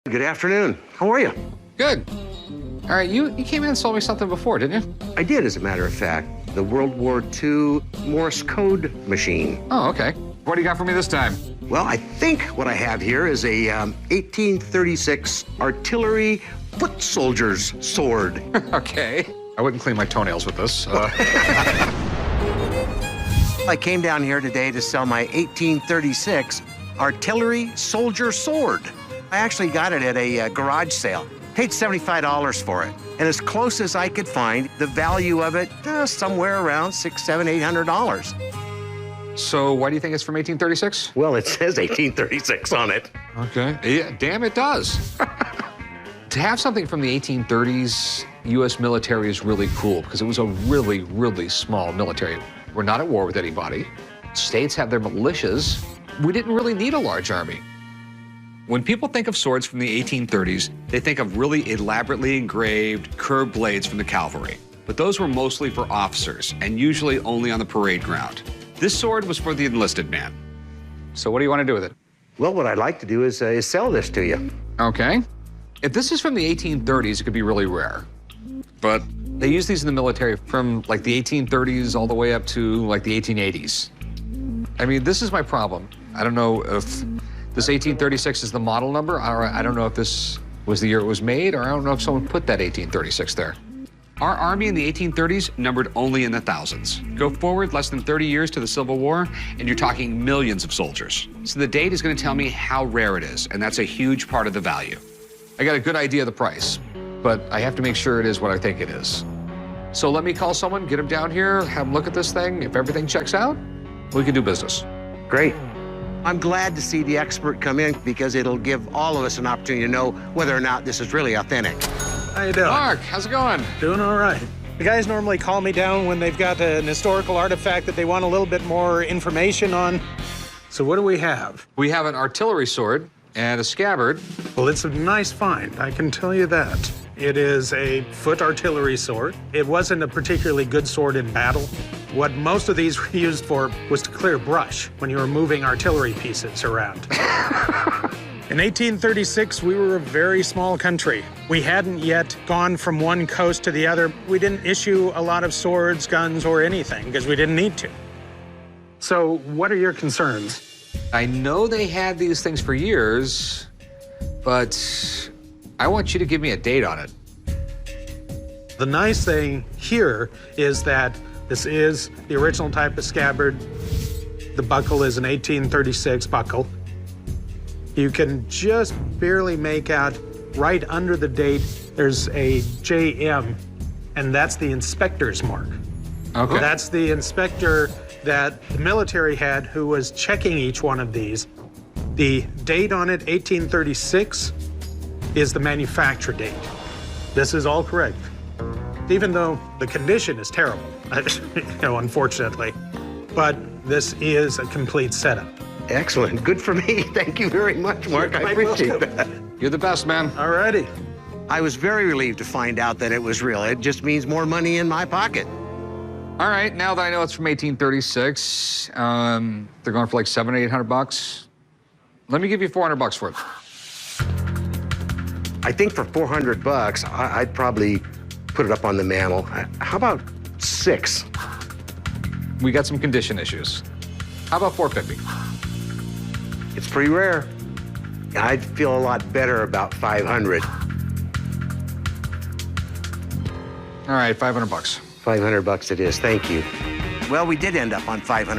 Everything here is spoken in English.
Good afternoon. How are you? Good. All right, you came in and sold me something before, didn't you? I did, as a matter of fact. The World War II Morse code machine. Oh, okay. What do you got for me this time? Well, I think what I have here is a 1836 artillery foot soldier's sword. Okay. I wouldn't clean my toenails with this. I came down here today to sell my 1836 artillery soldier sword. I actually got it at a garage sale. Paid $75 for it. And as close as I could find, the value of it, somewhere around $600, $700, $800. So why do you think it's from 1836? Well, it says 1836 on it. Okay. Yeah, damn, it does. To have something from the 1830s, U.S. military is really cool because it was a really, really small military. We're not at war with anybody. States have their militias. We didn't really need a large army. When people think of swords from the 1830s, they think of really elaborately engraved, curved blades from the cavalry. But those were mostly for officers, and usually only on the parade ground. This sword was for the enlisted man. So what do you want to do with it? Well, what I'd like to do is sell this to you. Okay. If this is from the 1830s, it could be really rare. But they use these in the military from like the 1830s all the way up to like the 1880s. I mean, this is my problem. I don't know if this 1836 is the model number, or I don't know if this was the year it was made, or I don't know if someone put that 1836 there. Our army in the 1830s numbered only in the thousands. Go forward less than 30 years to the Civil War, and you're talking millions of soldiers. So the date is going to tell me how rare it is, and that's a huge part of the value. I got a good idea of the price, but I have to make sure it is what I think it is. So let me call someone, get them down here, have them look at this thing. If everything checks out, we can do business. Great. I'm glad to see the expert come in because it'll give all of us an opportunity to know whether or not this is really authentic. How you doing? Mark, how's it going? Doing all right. The guys normally call me down when they've got an historical artifact that they want a little bit more information on. So what do we have? We have an artillery sword and a scabbard. Well, it's a nice find, I can tell you that. It is a foot artillery sword. It wasn't a particularly good sword in battle. What most of these were used for was to clear brush when you were moving artillery pieces around. In 1836, we were a very small country. We hadn't yet gone from one coast to the other. We didn't issue a lot of swords, guns, or anything because we didn't need to. So what are your concerns? I know they had these things for years, but I want you to give me a date on it. The nice thing here is that this is the original type of scabbard. The buckle is an 1836 buckle. You can just barely make out right under the date, there's a JM, and that's the inspector's mark. Okay. That's the inspector that the military had who was checking each one of these. The date on it, 1836, is the manufacture date. This is all correct. Even though the condition is terrible, unfortunately. But this is a complete setup. Excellent. Good for me. Thank you very much, Mark. I appreciate that. You're the best, man. All righty. I was very relieved to find out that it was real. It just means more money in my pocket. All right, now that I know it's from 1836, they're going for like $700 or $800. Let me give you $400 for it. I think for $400, I'd probably put it up on the mantle. How about $600? We got some condition issues. How about $450? It's pretty rare. I'd feel a lot better about $500. All right, $500. $500 it is. Thank you. Well, we did end up on $500.